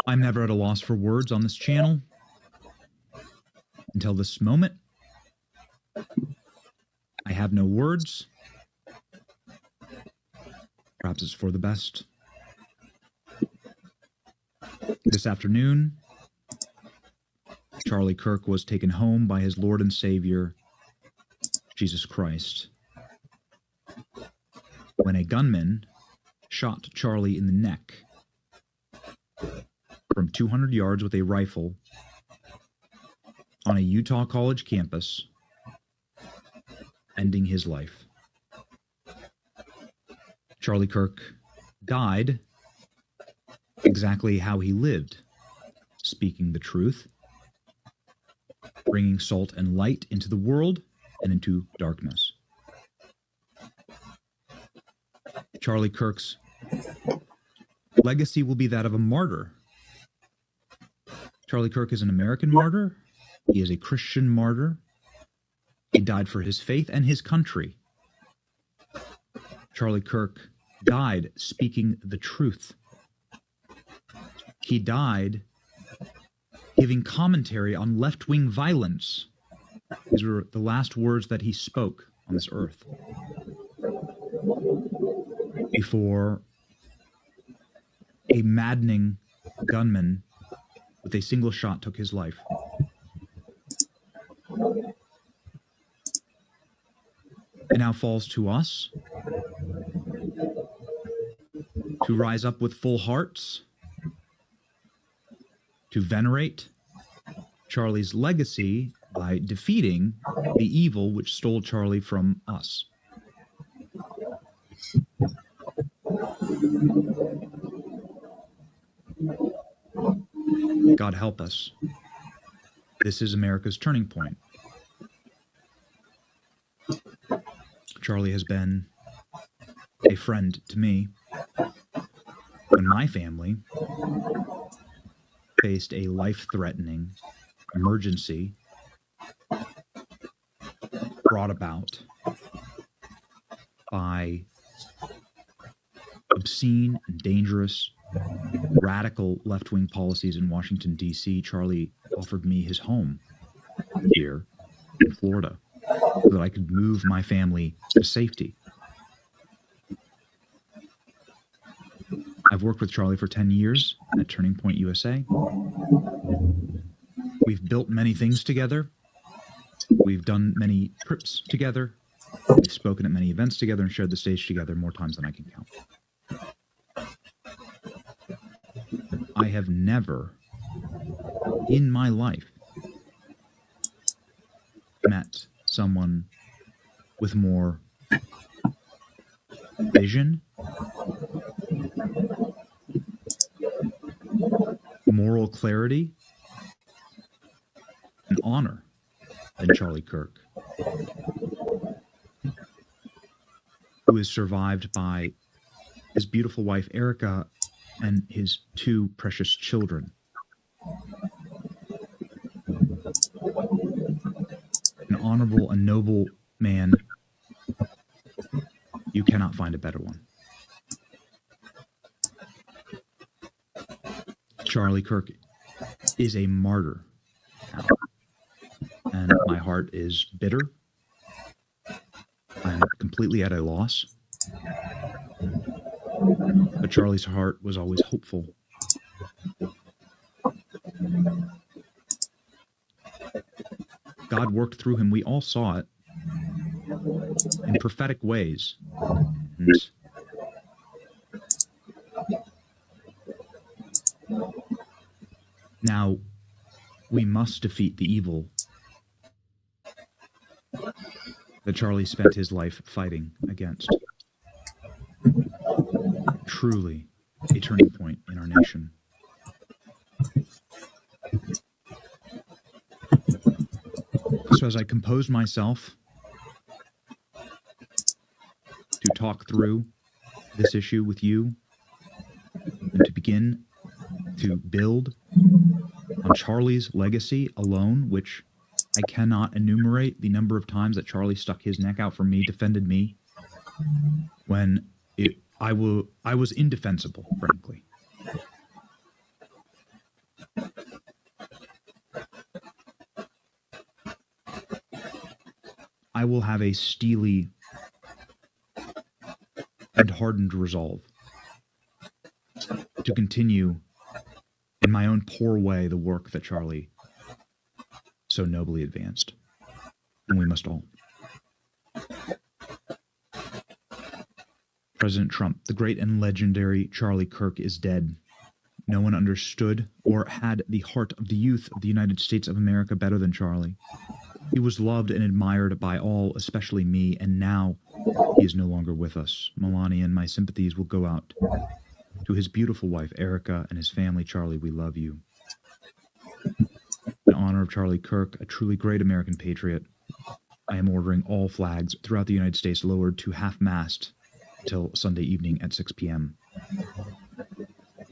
I'm never at a loss for words on this channel. Until this moment, I have no words. Perhaps it's for the best. This afternoon, Charlie Kirk was taken home by his Lord and Savior, Jesus Christ, when a gunman shot Charlie in the neck from 200 yards with a rifle on a Utah college campus, ending his life. Charlie Kirk died exactly how he lived, speaking the truth, bringing salt and light into the world and into darkness. Charlie Kirk's legacy will be that of a martyr. Charlie Kirk is an American martyr. He is a Christian martyr. He died for his faith and his country. Charlie Kirk died speaking the truth. He died giving commentary on left-wing violence. These were the last words that he spoke on this earth before a maddening gunman with a single shot took his life. It now falls to us to rise up with full hearts, to venerate Charlie's legacy by defeating the evil which stole Charlie from us. God help us. This is America's turning point. Charlie has been a friend to me when my family faced a life-threatening emergency brought about by obscene and dangerous radical left-wing policies in Washington, D.C. Charlie offered me his home here in Florida so that I could move my family to safety. I've worked with Charlie for 10 years at Turning Point USA. We've built many things together. We've done many trips together. We've spoken at many events together and shared the stage together more times than I can count. I have never in my life met someone with more vision, moral clarity, and honor than Charlie Kirk, who is survived by his beautiful wife, Erica, and his two precious children. An honorable and noble man. You cannot find a better one. Charlie Kirk is a martyr now, and my heart is bitter. I'm completely at a loss. But Charlie's heart was always hopeful. God worked through him. We all saw it in prophetic ways. And now we must defeat the evil that Charlie spent his life fighting against. Truly a turning point in our nation. So as I composed myself to talk through this issue with you and to begin to build on Charlie's legacy alone, which I cannot enumerate the number of times that Charlie stuck his neck out for me, defended me, when I was indefensible, frankly. I will have a steely and hardened resolve to continue in my own poor way the work that Charlie so nobly advanced. And we must all. President Trump, the great and legendary Charlie Kirk, is dead. No one understood or had the heart of the youth of the United States of America better than Charlie. He was loved and admired by all, especially me, and now he is no longer with us. Melania, and my sympathies will go out to his beautiful wife, Erica, and his family. Charlie, we love you. In honor of Charlie Kirk, a truly great American patriot, I am ordering all flags throughout the United States lowered to half-mast until Sunday evening at 6 p.m.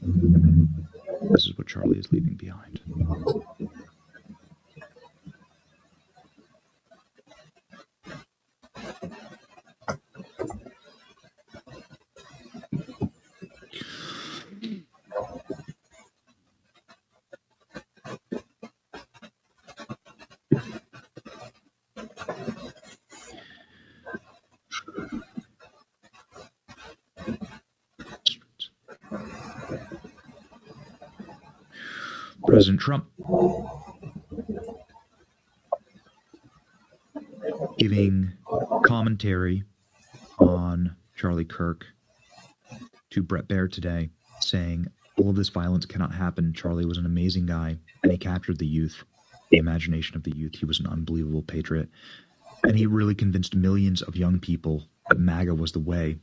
This is what Charlie is leaving behind. President Trump giving commentary on Charlie Kirk to Bret Baier today, saying all of this violence cannot happen. Charlie was an amazing guy, and he captured the youth, the imagination of the youth. He was an unbelievable patriot, and he really convinced millions of young people that MAGA was the way.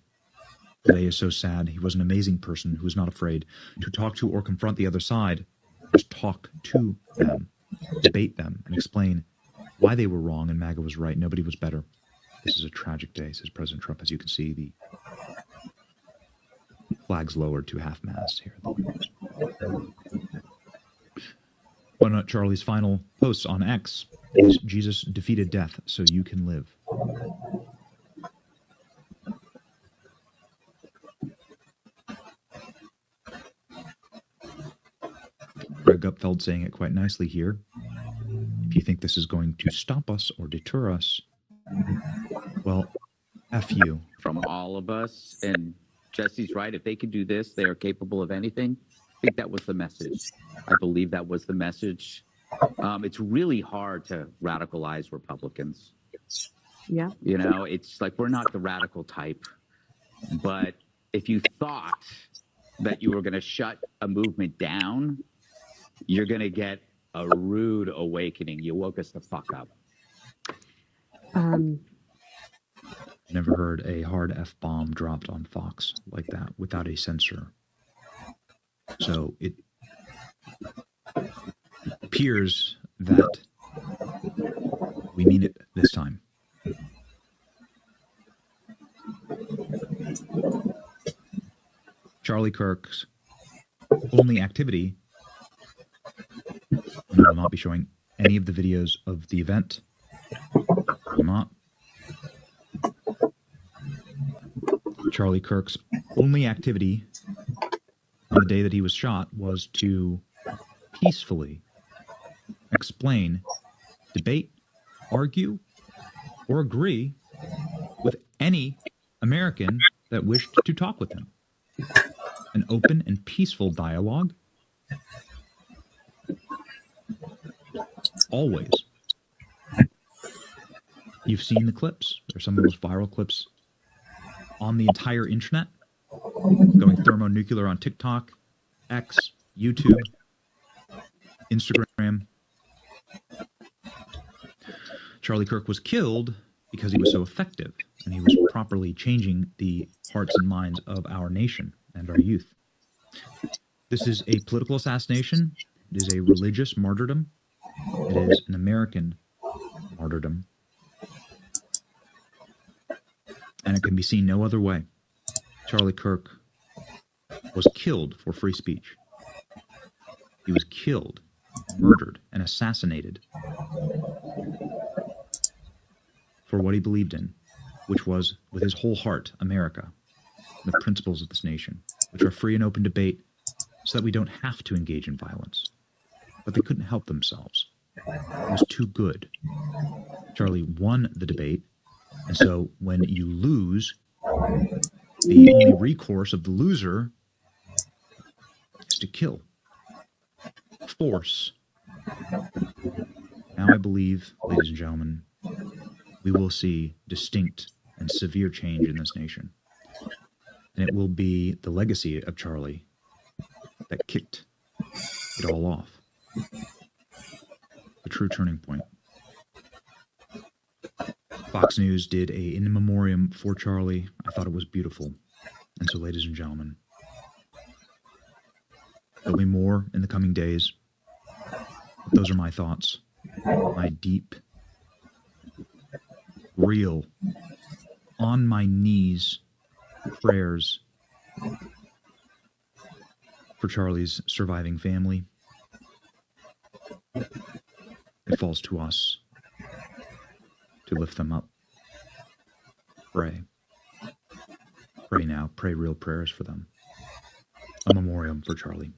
Today is so sad. He was an amazing person who was not afraid to talk to or confront the other side. Just talk to them, debate them, and explain why they were wrong and MAGA was right. Nobody was better. This is a tragic day, says President Trump. As you can see, the flag's lowered to half-mast here. One of Charlie's final posts on X is, Jesus defeated death so you can live. Greg Gutfeld saying it quite nicely here. If you think this is going to stop us or deter us, well, F you. From all of us, and Jesse's right. If they can do this, they are capable of anything. I think that was the message. I believe that was the message. It's really hard to radicalize Republicans. Yeah. You know, it's like we're not the radical type. But if you thought that you were going to shut a movement down, you're going to get a rude awakening. You woke us the fuck up. Never heard a hard F-bomb dropped on Fox like that without a censor. So it appears that we mean it this time. Charlie Kirk's only activity, and I will not be showing any of the videos of the event. I'm not. Charlie Kirk's only activity on the day that he was shot was to peacefully explain, debate, argue, or agree with any American that wished to talk with him. An open and peaceful dialogue. Always. You've seen the clips. They're some of the most viral clips on the entire internet, going thermonuclear on TikTok, X, YouTube, Instagram. Charlie Kirk was killed because he was so effective, and he was properly changing the hearts and minds of our nation and our youth. This is a political assassination. It is a religious martyrdom. It is an American martyrdom. And it can be seen no other way. Charlie Kirk was killed for free speech. He was killed, murdered, and assassinated for what he believed in, which was, with his whole heart, America, the principles of this nation, which are free and open debate so that we don't have to engage in violence. But they couldn't help themselves. It was too good. Charlie won the debate, And so when you lose, the only recourse of the loser is to kill, force. Now I believe, ladies and gentlemen, we will see distinct and severe change in this nation. And it will be the legacy of Charlie that kicked it all off. The true turning point. Fox News did a in memoriam for Charlie. I thought it was beautiful. And so, ladies and gentlemen, there'll be more in the coming days. But those are my thoughts. My deep, real, on my knees prayers for Charlie's surviving family. It falls to us to lift them up. Pray. Pray now. Pray real prayers for them. A memoriam for Charlie.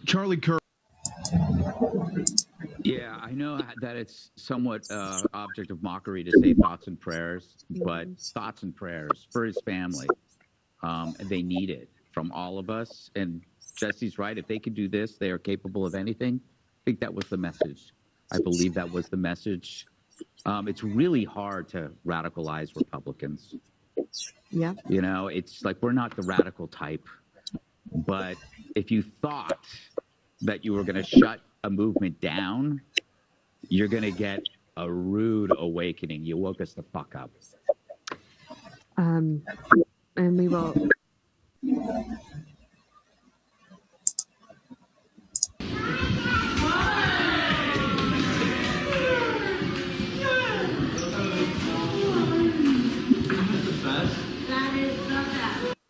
Charlie Kirk. Yeah, I know that it's somewhat object of mockery to say thoughts and prayers, but thoughts and prayers for his family. They need it from all of us. And Jesse's right. If they could do this, they are capable of anything. I think that was the message. I believe that was the message. It's really hard to radicalize Republicans. Yeah. You know, it's like we're not the radical type. But if you thought that you were going to shut a movement down, you're going to get a rude awakening. You woke us the fuck up. And we will.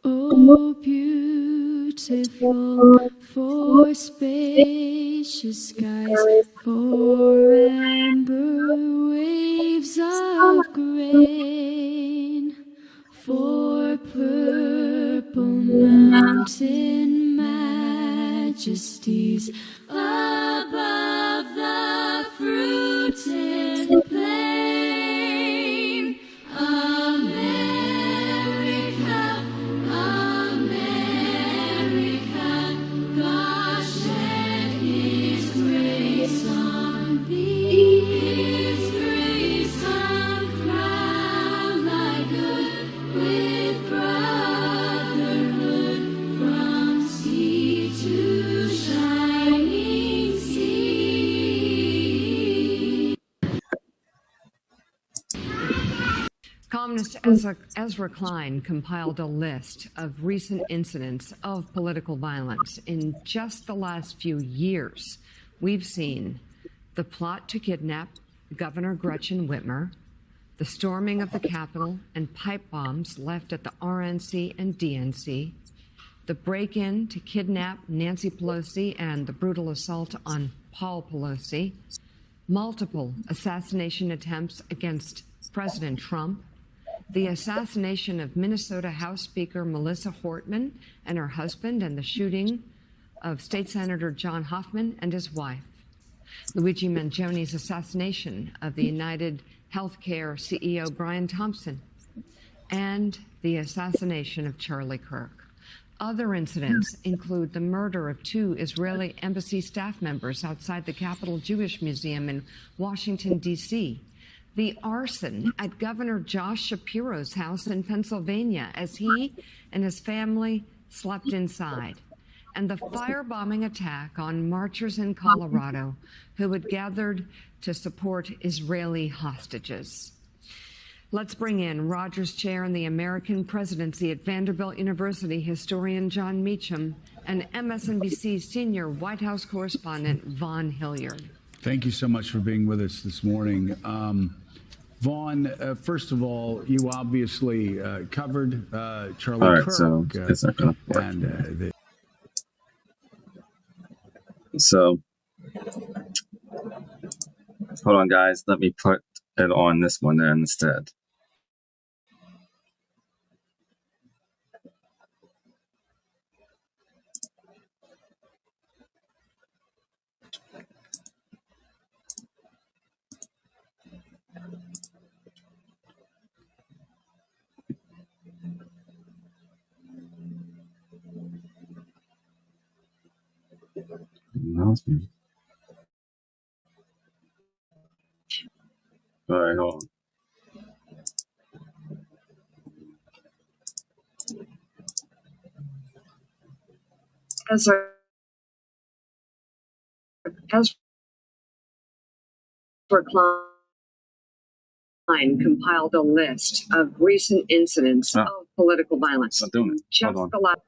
Oh, beautiful for spacious skies, for amber waves of grain, for purple mountain majesties above the fruited plain. America, America, God shed His grace on thee, His grace uncrowned thy good with brotherhood from sea to shining sea. Columnist Ezra Klein compiled a list of recent incidents of political violence. In just the last few years, we've seen the plot to kidnap Governor Gretchen Whitmer, the storming of the Capitol and pipe bombs left at the RNC and DNC, the break-in to kidnap Nancy Pelosi and the brutal assault on Paul Pelosi, multiple assassination attempts against President Trump, the assassination of Minnesota House Speaker Melissa Hortman and her husband, and the shooting of State Senator John Hoffman and his wife, Luigi Mangioni's assassination of the United Healthcare CEO Brian Thompson, and the assassination of Charlie Kirk. Other incidents include the murder of 2 Israeli embassy staff members outside the Capitol Jewish Museum in Washington, D.C., the arson at Governor Josh Shapiro's house in Pennsylvania as he and his family slept inside, and the firebombing attack on marchers in Colorado who had gathered to support Israeli hostages. Let's bring in Rogers Chair in the American Presidency at Vanderbilt University historian John Meacham and MSNBC senior White House correspondent Vaughn Hilliard. Thank you so much for being with us this morning. Vaughn, first of all, you obviously covered Charlie All right, Kirk. so it's not gonna work. And So hold on, guys. Let me put it on this one there instead. Announcement. All right, hold on. Ezra Klein compiled a list of recent incidents of political violence. Not doing it. Just Hold on. the last.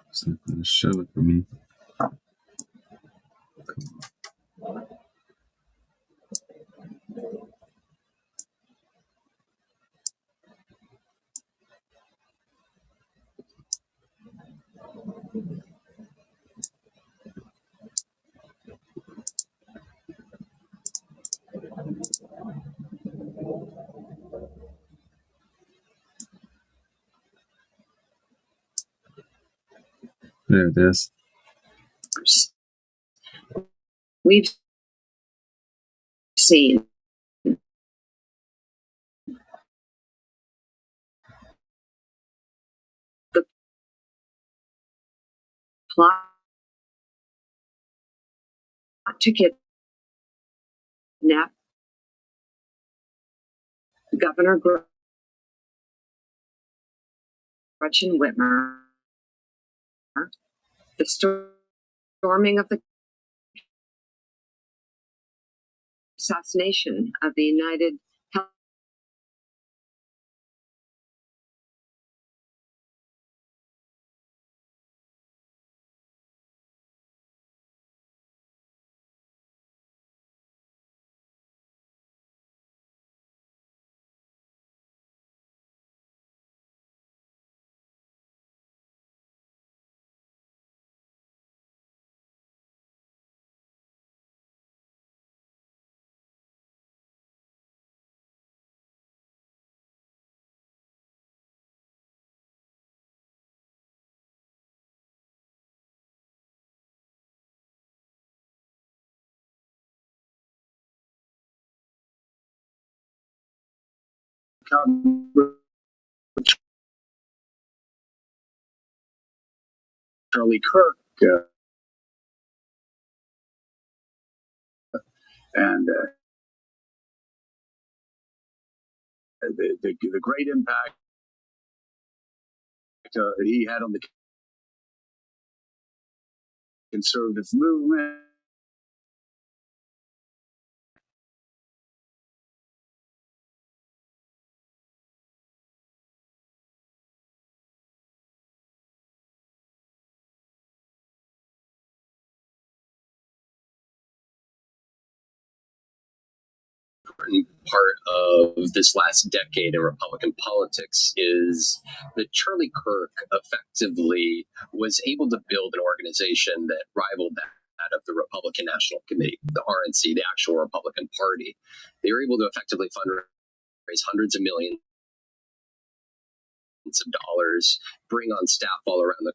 It's not gonna show it for me. There it is. We've seen the plot to kidnap Governor Gretchen Whitmer, the storming of the assassination of the United Health Charlie Kirk, and the great impact that he had on the conservative movement. Important part of this last decade in Republican politics is that Charlie Kirk effectively was able to build an organization that rivaled that of the Republican National Committee, the RNC, the actual Republican Party. They were able to effectively fundraise hundreds of millions of dollars, bring on staff all around the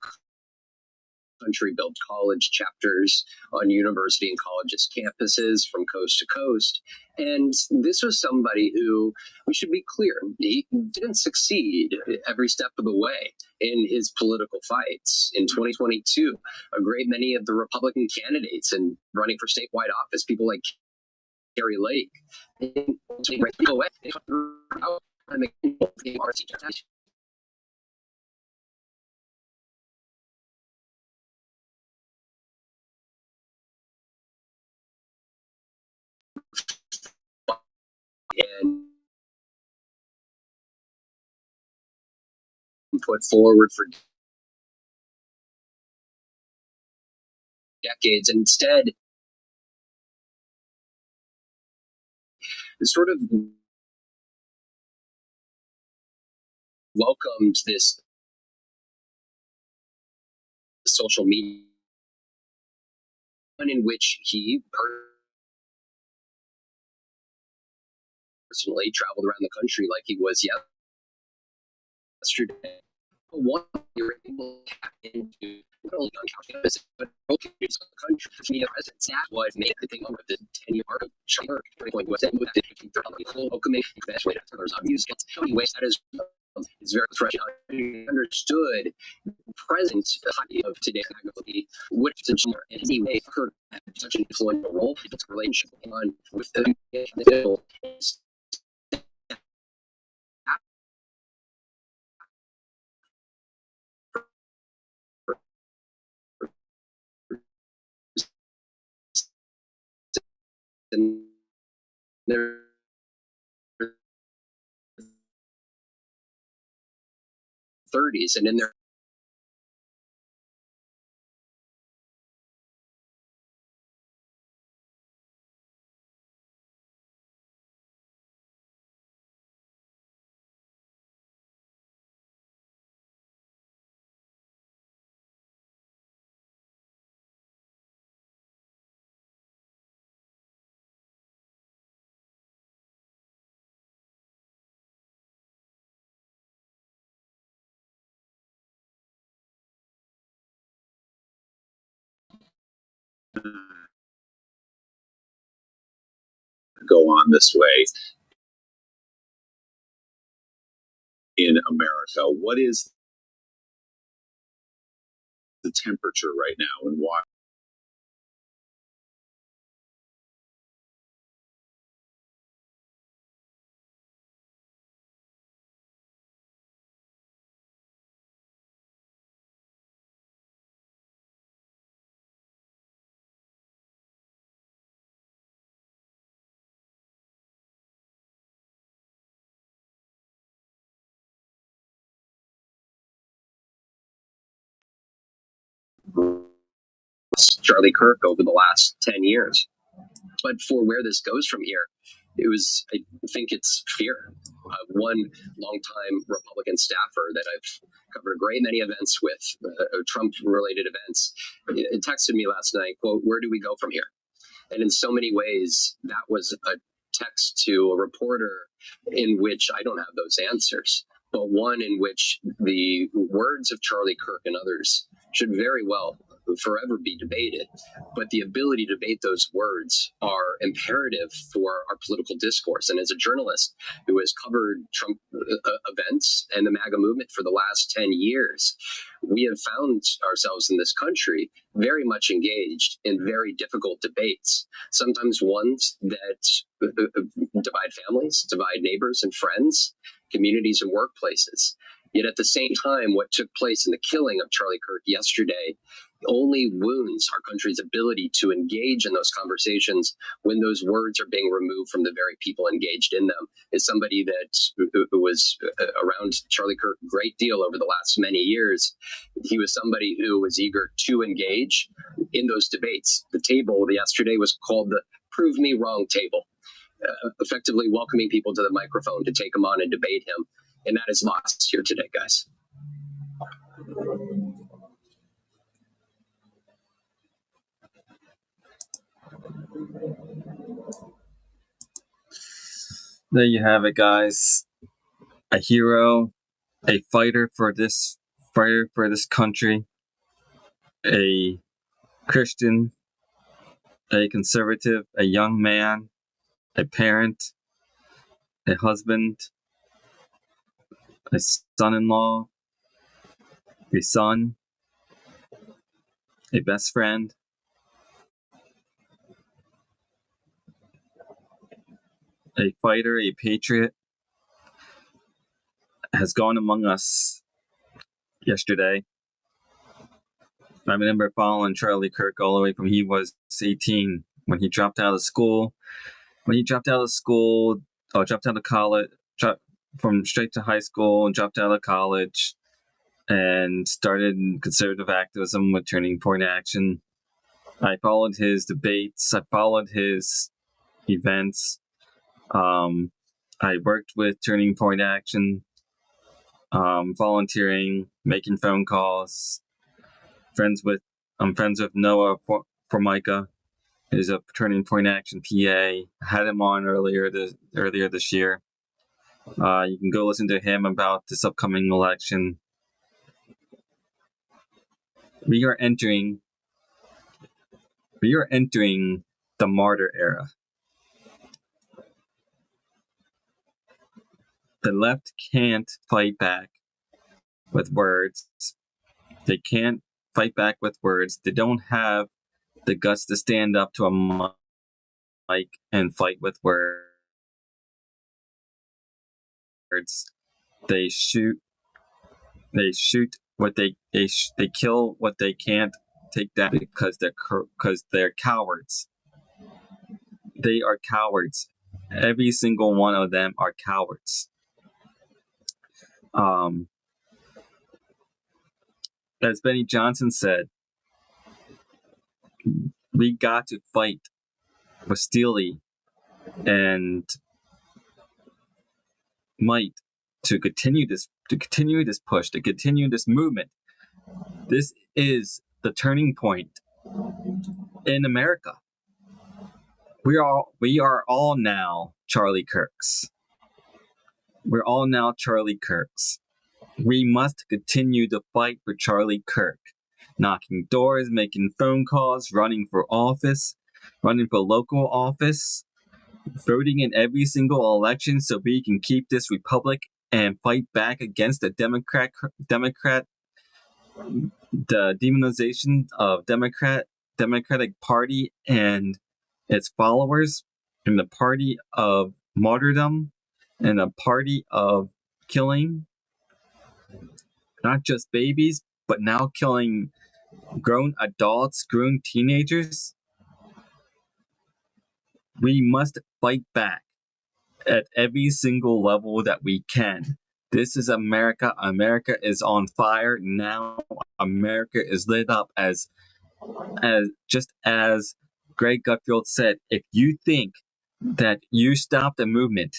country, build college chapters on university and colleges campuses from coast to coast. And this was somebody who, we should be clear, he didn't succeed every step of the way in his political fights. In 2022, a great many of the Republican candidates and running for statewide office, people like Carrie Lake, and put forward for decades. And instead, sort of welcomed this social media in which he personally traveled around the country like he was yesterday. One, you're able to tap into not only on campus, but both communities of the country. Media presence. That's what made the thing over the 10-year mark of Charlie Kirk. Point was that moved to 15 welcoming, best way to others on music. How many ways that is very fresh. Understood present of today's faculty would engineer in any way Kirk had such an influential role in its relationship on with the middle. 30s and in their go on this way in America. What is the temperature right now and why? Charlie Kirk over the last 10 years. But for where this goes from here, I think it's fear. One longtime Republican staffer that I've covered a great many events with, Trump-related events, it texted me last night, quote, "Where do we go from here?" And in so many ways, that was a text to a reporter in which I don't have those answers, but one in which the words of Charlie Kirk and others should very well forever be debated. But the ability to debate those words are imperative for our political discourse. And as a journalist who has covered Trump events and the MAGA movement for the last 10 years, we have found ourselves in this country very much engaged in very difficult debates, sometimes ones that divide families, divide neighbors and friends, communities and workplaces. Yet at the same time, what took place in the killing of Charlie Kirk yesterday only wounds our country's ability to engage in those conversations when those words are being removed from the very people engaged in them. As somebody that was around Charlie Kirk a great deal over the last many years, he was somebody who was eager to engage in those debates. The table yesterday was called the Prove Me Wrong table, effectively welcoming people to the microphone to take him on and debate him. And that is lost here today, guys. There you have it, guys. A hero, a fighter for this country, a Christian, a conservative, a young man, a parent, a husband, a son-in-law, a son, a best friend, a fighter, a patriot, has gone among us yesterday. I remember following Charlie Kirk all the way from he was 18 when he dropped out of school. Dropped out of college, from straight to high school and dropped out of college and started conservative activism with Turning Point Action. I followed his debates. I followed his events. I worked with Turning Point Action, volunteering, making phone calls. I'm friends with Noah for Micah. He's a Turning Point Action PA. Had him on earlier this year. You can go listen to him about this upcoming election. We are entering the martyr era. The left can't fight back with words. They can't fight back with words. They don't have the guts to stand up to a mic and fight with words. They shoot what they kill what they can't take down because they're cowards. They are cowards. Every single one of them are cowards. As Benny Johnson said, we got to fight with Steely and might to continue this push, to continue this movement. This is the turning point in America. We are all now Charlie Kirks. We're all now Charlie Kirks. We must continue to fight for Charlie Kirk, knocking doors, making phone calls, running for office, running for local office, voting in every single election so we can keep this republic and fight back against the Democratic demonization of Democratic Party and its followers, and the party of martyrdom, and a party of killing not just babies, but now killing grown adults, grown teenagers. We must fight back at every single level that we can. This is America. America is on fire now. America is lit up as just as Greg Gutfeld said, if you think that you stop the movement,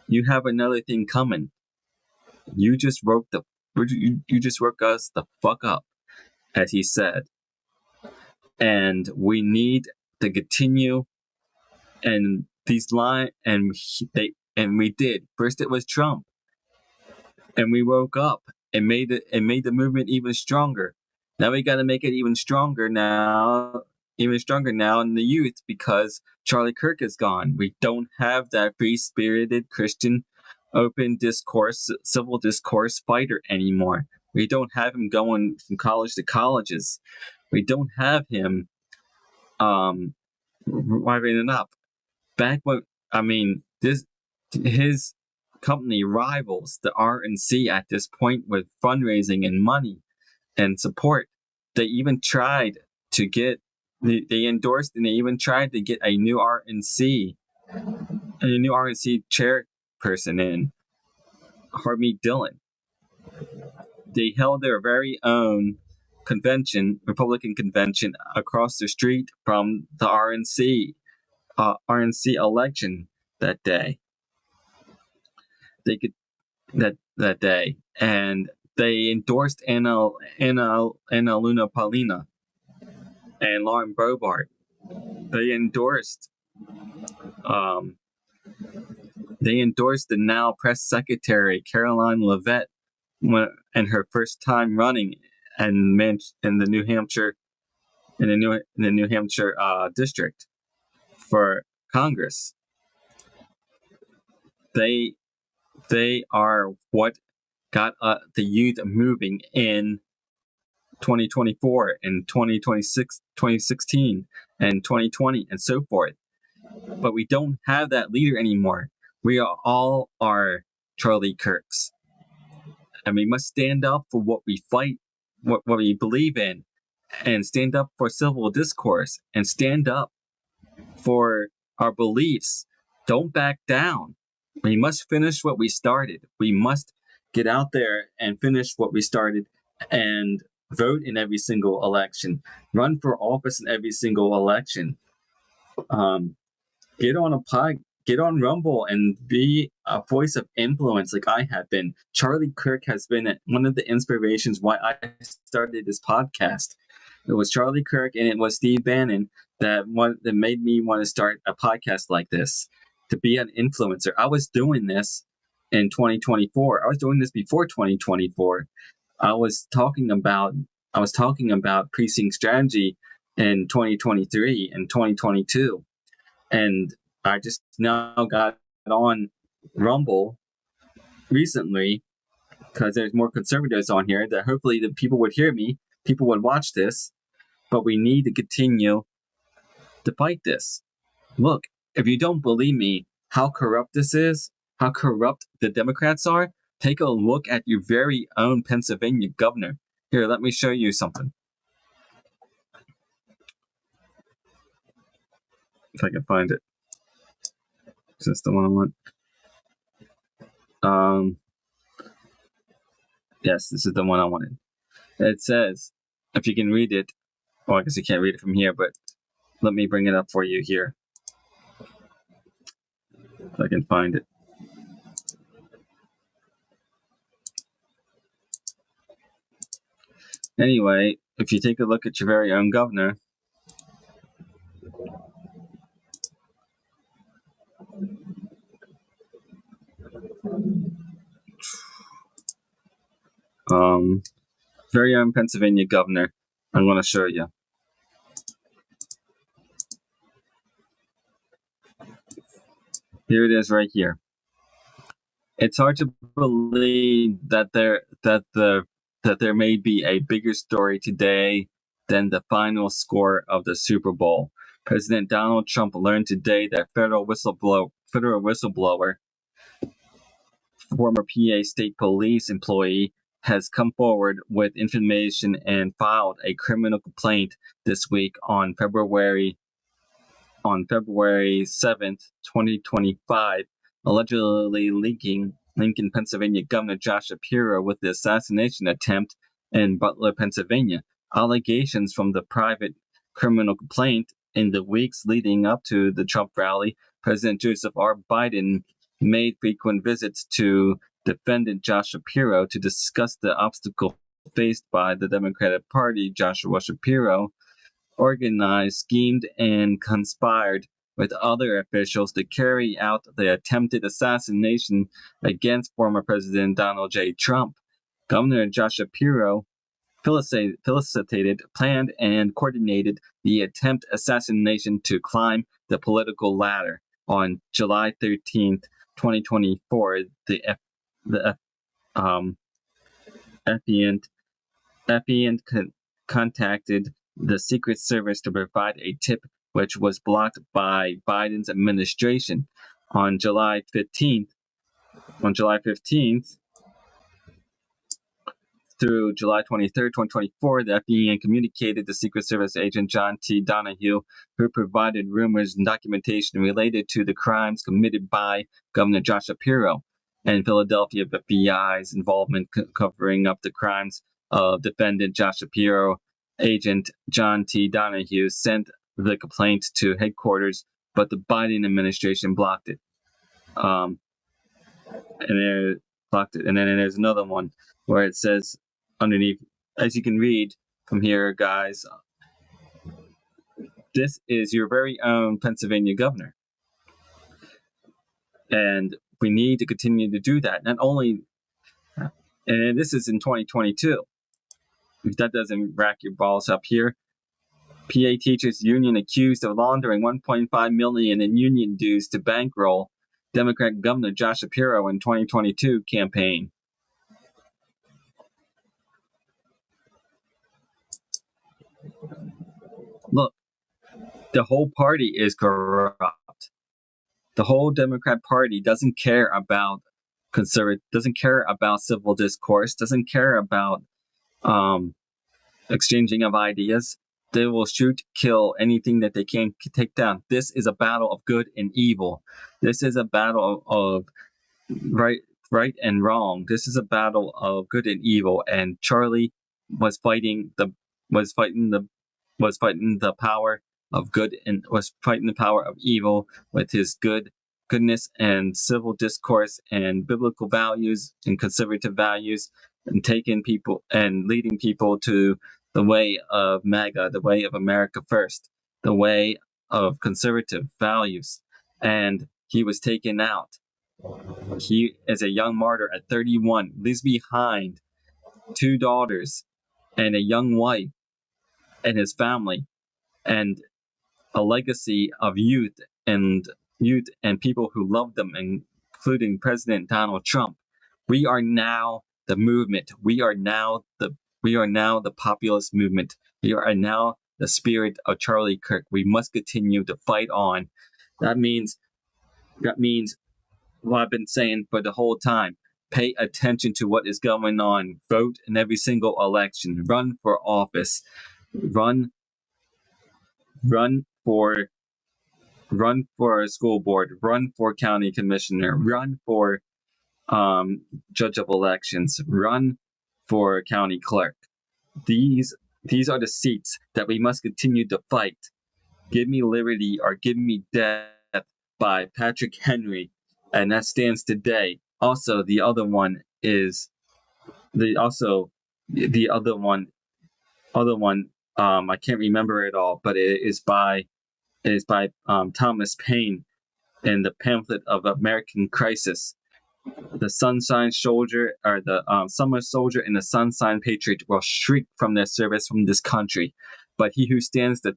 you have another thing coming. You just woke us the fuck up, as he said. And we need to continue. And these lines, and we did. First it was Trump, and we woke up and made the movement even stronger. Now we got to make it even stronger now in the youth, because Charlie Kirk is gone. We don't have that free-spirited Christian open discourse, civil discourse fighter anymore. We don't have him going from college to colleges. We don't have him revving it up. Back when, his company rivals the RNC at this point with fundraising and money and support. They even tried to get, they endorsed and they even tried to get a new RNC chairperson in, Harmeet Dillon. They held their very own convention, Republican convention, across the street from the RNC election that day. That day, and they endorsed Anna Luna Paulina and Lauren Boebert. They endorsed the now press secretary Caroline Leavitt in her first time running in the New Hampshire district for Congress. They are what got the youth moving in 2024 and 2026, 2016 and 2020 and so forth. But we don't have that leader anymore. We are all Charlie Kirks. And we must stand up for what we fight, what we believe in, and stand up for civil discourse, and stand up for our beliefs. Don't back down. We must finish what we started. We must get out there and finish what we started and vote in every single election. Run for office in every single election. Get on Rumble and be a voice of influence like I have been. Charlie Kirk has been one of the inspirations why I started this podcast. It was Charlie Kirk and it was Steve Bannon that made me want to start a podcast like this, to be an influencer. I was doing this in 2024. I was doing this before 2024. I was talking about precinct strategy in 2023 and 2022, and I just now got on Rumble recently because there's more conservatives on here that hopefully the people would hear me, people would watch this, but we need to continue to fight this. Look, if you don't believe me, how corrupt this is, how corrupt the Democrats are, take a look at your very own Pennsylvania governor. Here, let me show you something. If I can find it. Is this the one I want? Yes, this is the one I wanted. It says, if you can read it, well, I guess you can't read it from here, but let me bring it up for you here. If I can find it. Anyway, if you take a look at your very own governor, very own Pennsylvania governor, I'm going to show you. Here it is right here. It's hard to believe that there may be a bigger story today than the final score of the Super Bowl. President Donald Trump learned today that federal whistleblower, former PA State Police employee, has come forward with information and filed a criminal complaint this week on February 7th, 2025, allegedly linking Pennsylvania Governor Josh Shapiro with the assassination attempt in Butler, Pennsylvania. Allegations from the private criminal complaint: in the weeks leading up to the Trump rally, President Joseph R. Biden made frequent visits to defendant Josh Shapiro to discuss the obstacle faced by the Democratic Party. Joshua Shapiro organized, schemed, and conspired with other officials to carry out the attempted assassination against former President Donald J. Trump. Governor Josh Shapiro facilitated, planned, and coordinated the attempt assassination to climb the political ladder. On July 13th, 2024, the FBI contacted the Secret Service to provide a tip, which was blocked by Biden's administration. On July 15th through July 23rd, 2024, the FBI communicated to Secret Service agent John T. Donahue, who provided rumors and documentation related to the crimes committed by Governor Josh Shapiro and Philadelphia FBI's involvement covering up the crimes of defendant Josh Shapiro. Agent John T. Donahue sent the complaint to headquarters, but the Biden administration blocked it. And then there's another one where it says underneath, as you can read from here, guys, this is your very own Pennsylvania governor. And we need to continue to do that. Not only, and this is in 2022. If that doesn't rack your balls up here, PA Teachers Union accused of laundering $1.5 million in union dues to bankroll Democrat Governor Josh Shapiro in 2022 campaign. Look, the whole party is corrupt. The whole Democrat Party doesn't care about doesn't care about civil discourse, doesn't care about exchanging of ideas. They will shoot, kill anything that they can take down. This is a battle of good and evil. This is a battle of right and wrong. This is a battle of good and evil. And Charlie was fighting the power of good and was fighting the power of evil with his goodness and civil discourse and biblical values and conservative values, and taking people and leading people to the way of MAGA, the way of America First, the way of conservative values, and he was taken out. He is a young martyr at 31, leaves behind 2 daughters and a young wife and his family, and a legacy of youth and people who love them, including President Donald Trump. We are now the movement. We are now the populist movement. We are now the spirit of Charlie Kirk. We must continue to fight on. That means what I've been saying for the whole time. Pay attention to what is going on. Vote in every single election. Run for office. Run for a school board. Run for county commissioner. Run for judge of elections. Run for county clerk. These are the seats that we must continue to fight. Give Me Liberty or Give Me Death by Patrick Henry, and that stands today. Also, the other one, I can't remember it all, but it is by Thomas Paine in the pamphlet of American Crisis. The Sunshine Soldier, or the Summer Soldier and the Sunshine Patriot will shrink from their service from this country, but he who stands the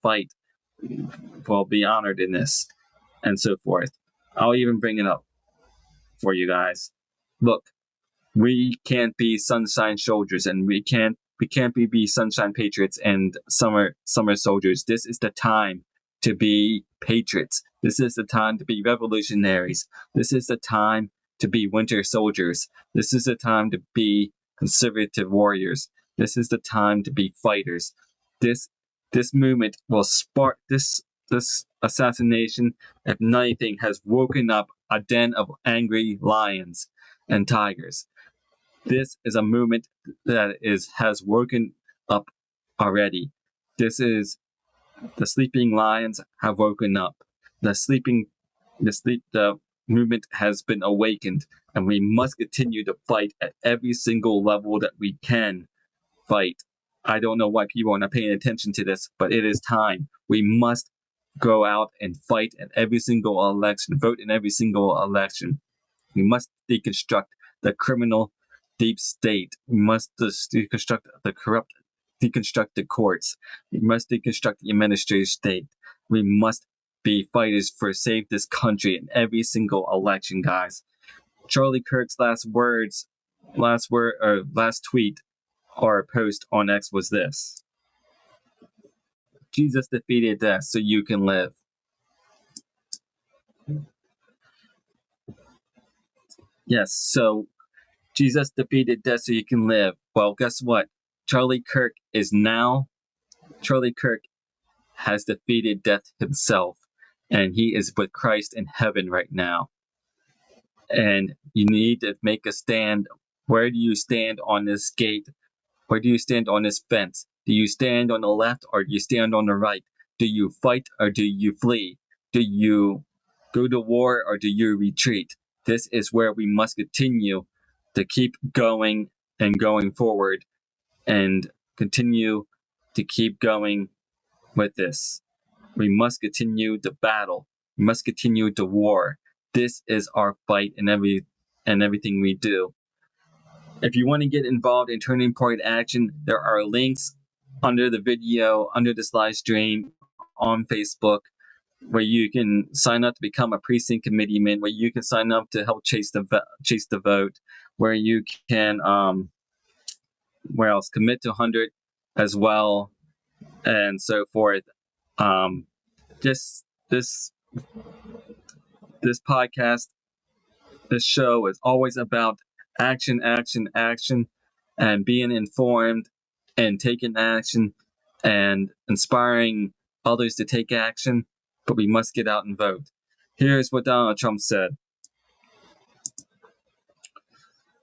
fight will be honored in this, and so forth. I'll even bring it up for you guys. Look, we can't be Sunshine Soldiers, and we can't be Sunshine Patriots and Summer Soldiers. This is the time to be patriots. This is the time to be revolutionaries. This is the time to be winter soldiers. This is the time to be conservative warriors. This is the time to be fighters. This movement will spark this assassination, if anything, has woken up a den of angry lions and tigers. This is a movement that has woken up already. The sleeping lions have woken up. The movement has been awakened, and we must continue to fight at every single level that we can fight. I don't know why people are not paying attention to this, but it is time. We must go out and fight at every single election, vote in every single election. We must deconstruct the criminal deep state. We must deconstruct the corrupt, deconstruct the courts. We must deconstruct the administrative state. We must be fighters for save this country in every single election, guys. Charlie Kirk's last tweet or post on X was this: Jesus defeated death so you can live. Yes, so Jesus defeated death so you can live. Well, guess what? Charlie Kirk has defeated death himself, and he is with Christ in heaven right now. And you need to make a stand. Where do you stand on this gate? Where do you stand on this fence? Do you stand on the left or do you stand on the right? Do you fight or do you flee? Do you go to war or do you retreat? This is where we must continue to keep going and going forward, and continue to keep going with this. We must continue the battle. We must continue the war. This is our fight in everything we do. If you want to get involved in Turning Point Action, there are links under the video, under this live stream on Facebook, where you can sign up to become a precinct committeeman, where you can sign up to help chase the vote, where you can commit to 100 as well, and so forth. This podcast, this show is always about action, and being informed and taking action and inspiring others to take action. But we must get out and vote. Here's what Donald Trump said: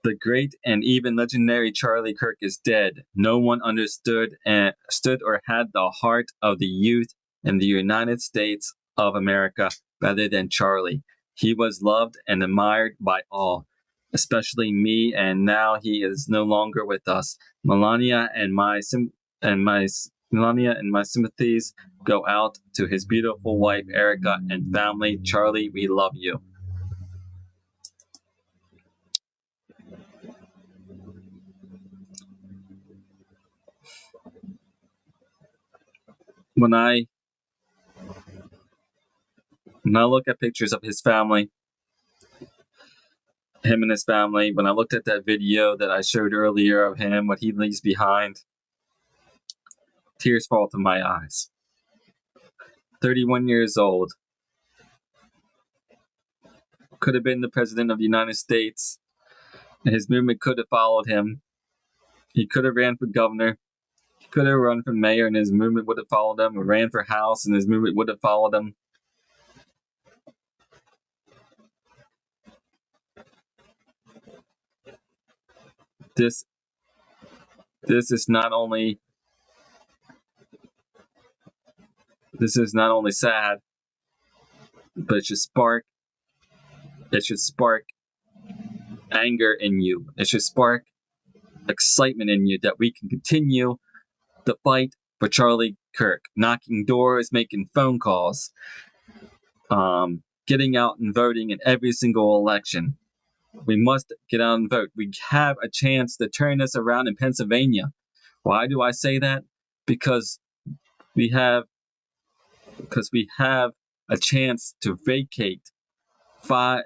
"The great and even legendary Charlie Kirk is dead. No one understood or had the heart of the youth in the United States of America better than Charlie. He was loved and admired by all. especially me, and now he is no longer with us. Melania and my sympathies go out to his beautiful wife Erica and family. Charlie, we love you. When I look at pictures of his family, him and his family, when I looked at that video that I showed earlier of him, what he leaves behind, tears fall to my eyes. 31 years old. Could have been the president of the United States, and his movement could have followed him. He could have ran for governor. He could have run for mayor, and his movement would have followed him, or ran for House, and his movement would have followed him. This is not only sad, but it should spark anger in you. It should spark excitement in you that we can continue the fight for Charlie Kirk, knocking doors, making phone calls, getting out and voting in every single election. We must get out and vote. We have a chance to turn this around in Pennsylvania. Why do I say that? Because we have a chance to vacate five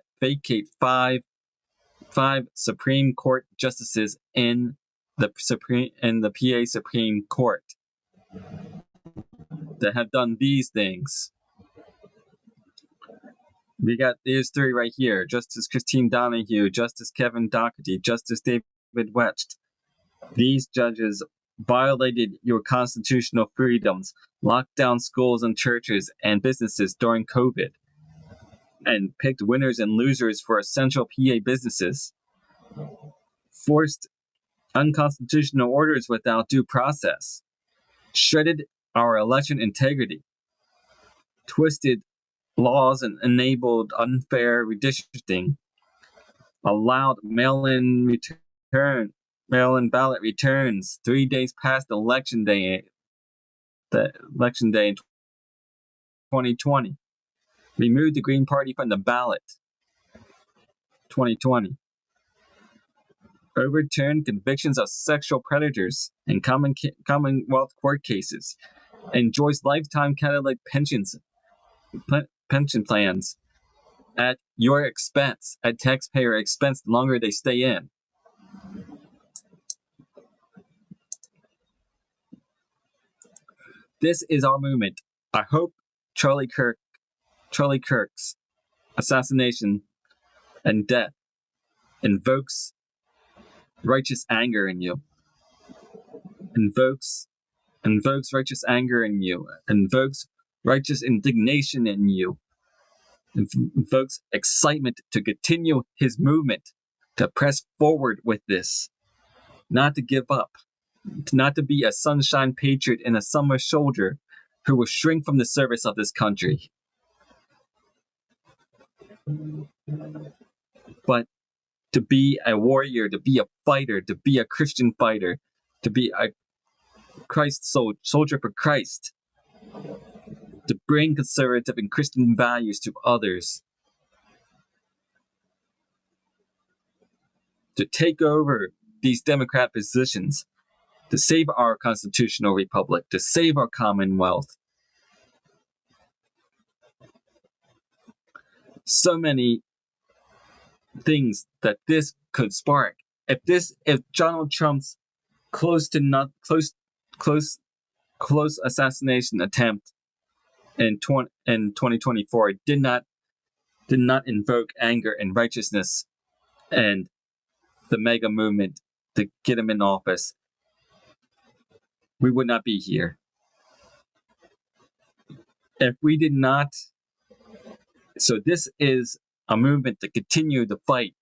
Supreme Court justices in the PA Supreme Court that have done these things. We got these three right here: Justice Christine Donahue, Justice Kevin Doherty, Justice David Wecht. These judges violated your constitutional freedoms, locked down schools and churches and businesses during COVID, and picked winners and losers for essential PA businesses, forced unconstitutional orders without due process, shredded our election integrity, twisted laws and enabled unfair redistricting, allowed mail-in ballot returns 3 days past election day in 2020, removed the Green Party from the ballot 2020, overturned convictions of sexual predators in Commonwealth court cases, enjoys lifetime Catholic pension plans at your expense, at taxpayer expense, the longer they stay in. This is our movement. I hope Charlie Kirk's assassination and death invokes righteous anger in you. Invokes righteous anger in you. Invokes righteous indignation in you. Invokes excitement to continue his movement, to press forward with this, not to give up, not to be a sunshine patriot and a summer soldier who will shrink from the service of this country, but to be a warrior, to be a fighter, to be a Christian fighter, to be a soldier for Christ, to bring conservative and Christian values to others, to take over these Democrat positions, to save our constitutional republic, to save our Commonwealth. So many things that this could spark. If Donald Trump's close assassination attempt in 2024 did not invoke anger and righteousness and the MAGA movement to get him in office, we would not be here. If we did not, so this is a movement to continue the fight.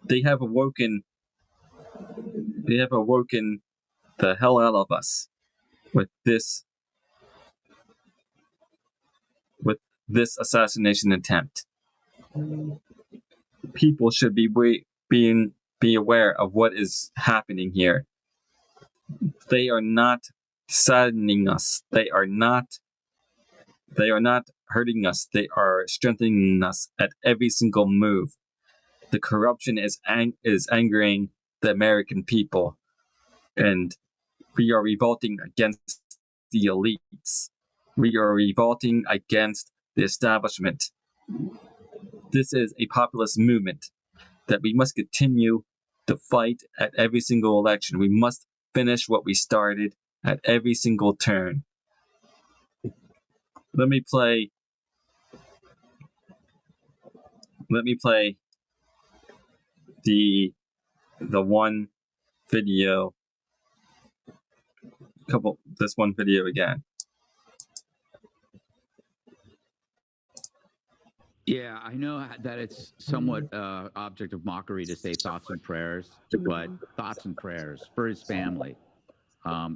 They have awoken the hell out of us with this assassination attempt. people should be aware of what is happening here. They are not saddening us. They are not hurting us. They are strengthening us at every single move. The corruption is angering the American people, and we are revolting against the elites. We are revolting against the establishment. This is a populist movement that we must continue to fight at every single election. We must finish what we started at every single turn. Let me play the one video, this one video again. Yeah, I know that it's somewhat object of mockery to say thoughts and prayers, but thoughts and prayers for his family.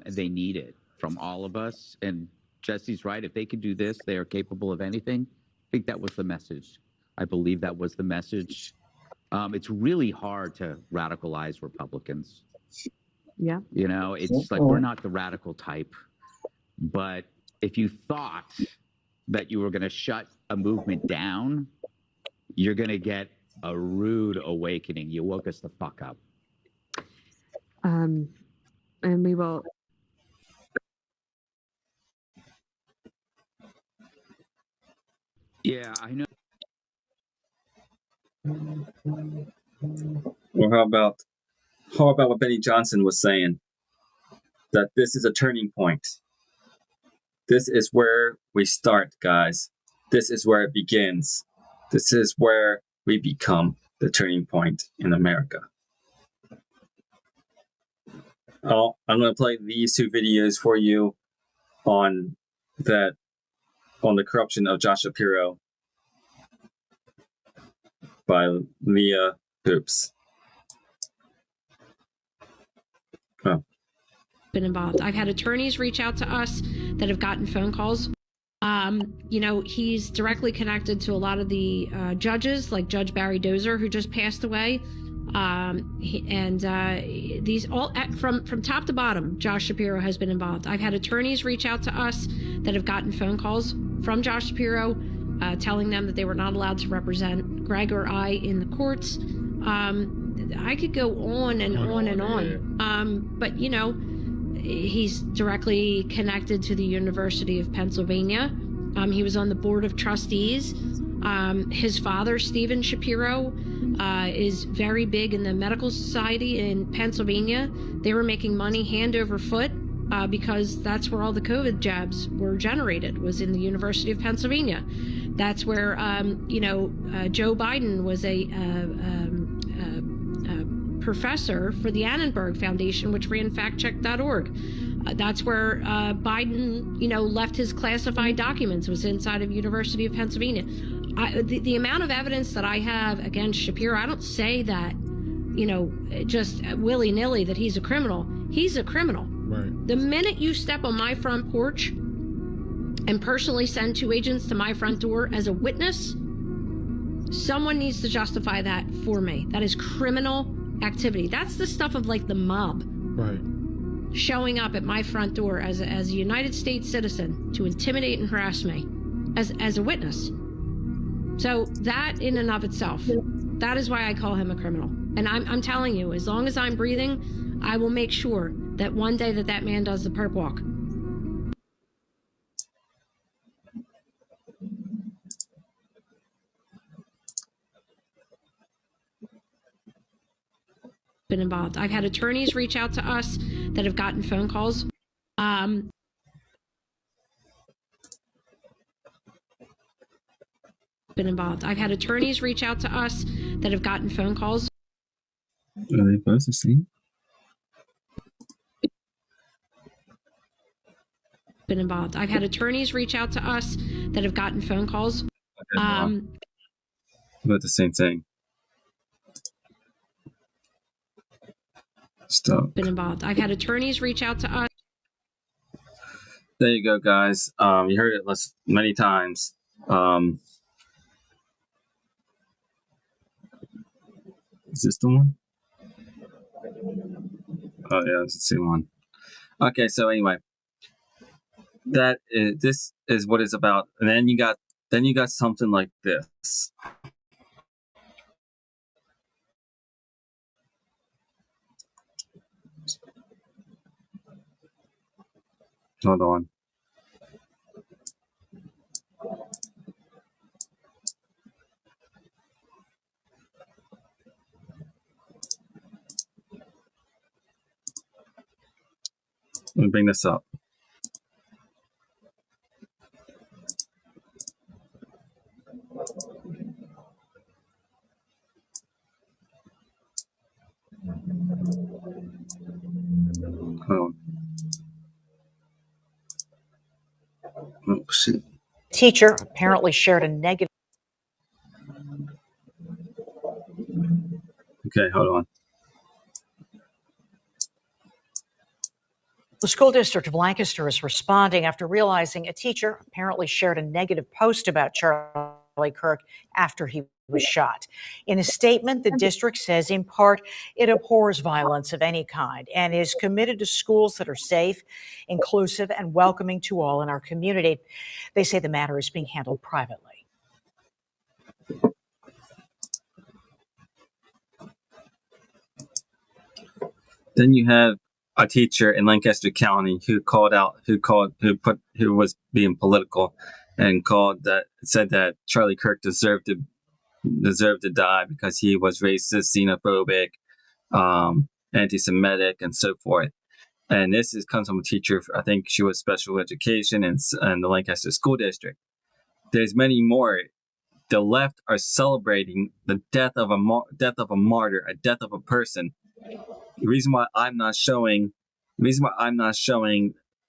They need it from all of us. And Jesse's right. If they can do this, they are capable of anything. I think that was the message. I believe that was the message. It's really hard to radicalize Republicans. Yeah. You know, it's like we're not the radical type. But if you thought that you were going to shut a movement down, you're going to get a rude awakening. You woke us the fuck up. And we will. Yeah, I know. Or how about what Benny Johnson was saying? That this is a turning point. This is where we start, guys. This is where it begins. This is where we become the turning point in America. I'm going to play these two videos for you on the corruption of Josh Shapiro by Leah Hoops. Oh. Been involved. I've had attorneys reach out to us that have gotten phone calls. He's directly connected to a lot of the judges, like Judge Barry Dozer, who just passed away. These all from top to bottom, Josh Shapiro has been involved. I've had attorneys reach out to us that have gotten phone calls from Josh Shapiro, telling them that they were not allowed to represent Greg or I in the courts. I could go on and on and on. But he's directly connected to the University of Pennsylvania. He was on the board of trustees. His father, Stephen Shapiro, is very big in the medical society in Pennsylvania. They were making money hand over foot because that's where all the COVID jabs were generated, was in the University of Pennsylvania. That's where, Joe Biden was a professor for the Annenberg Foundation, which ran factcheck.org. That's where Biden, left his classified documents, was inside of University of Pennsylvania. The amount of evidence that I have against Shapiro, I don't say that, just willy-nilly that he's a criminal. He's a criminal. Right. The minute you step on my front porch and personally send 2 agents to my front door as a witness, someone needs to justify that for me. That is criminal activity. That's the stuff of like the mob. Right. Showing up at my front door as a United States citizen to intimidate and harass me as a witness. So that in and of itself, that is why I call him a criminal. And I'm telling you, as long as I'm breathing, I will make sure that one day that man does the perp walk. Been involved. I've had attorneys reach out to us that have gotten phone calls. Been involved. I've had attorneys reach out to us that have gotten phone calls. Are they both the same? Been involved. I've had attorneys reach out to us that have gotten phone calls. About the same thing. Stop. Been involved. I've had attorneys reach out to us. There you go, guys. You heard it many times. Is this the one? Oh yeah, it's the same one. Okay, so anyway, this is what it's about, and then you got something like this. Hold on. Let me bring this up. Hold on. Oh, shit. Teacher apparently shared a negative. Okay, hold on. The school district of Lancaster is responding after realizing a teacher apparently shared a negative post about Charlie Kirk after he was shot. In a statement, the district says, in part, it abhors violence of any kind and is committed to schools that are safe, inclusive, and welcoming to all in our community. They say the matter is being handled privately. Then you have a teacher in Lancaster County who was being political and said that Charlie Kirk deserved to die because he was racist, xenophobic, anti-Semitic, and so forth. And this comes from a teacher. I think she was special education in the Lancaster School District. There's many more. The left are celebrating the death of a martyr, a death of a person. The reason why I'm not showing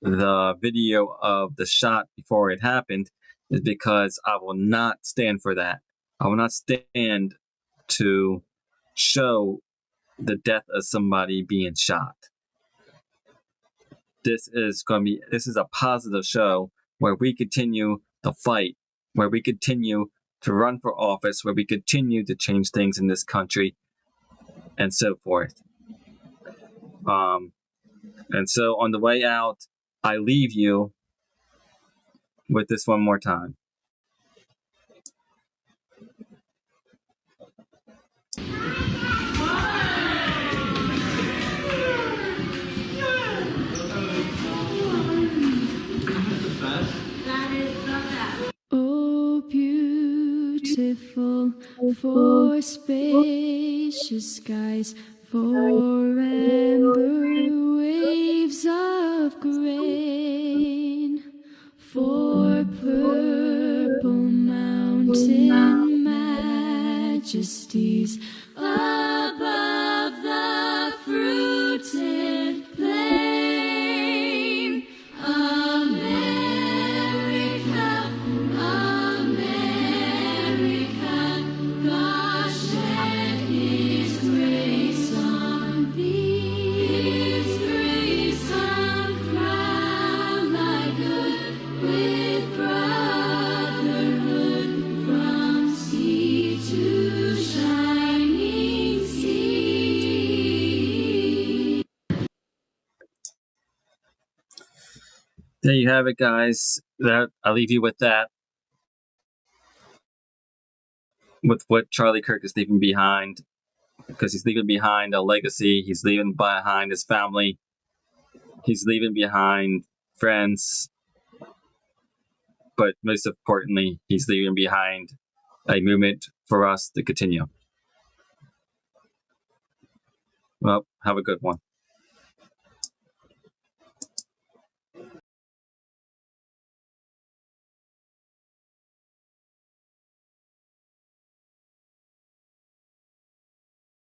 the video of the shot before it happened is because I will not stand for that. I will not stand to show the death of somebody being shot. This is a positive show where we continue the fight, where we continue to run for office, where we continue to change things in this country, and so forth. And so on the way out, I leave you with this one more time. Oh, beautiful for spacious skies, for amber waves of grain, for purple mountain majesties above the fruited plain. America, America, God shed His grace on thee. His grace uncrowned thy good with brotherhood from sea to shining sea. There you have it, guys. I'll leave you with that. With what Charlie Kirk is leaving behind, because he's leaving behind a legacy. He's leaving behind his family. He's leaving behind friends. But most importantly, he's leaving behind a movement for us to continue. Well, have a good one.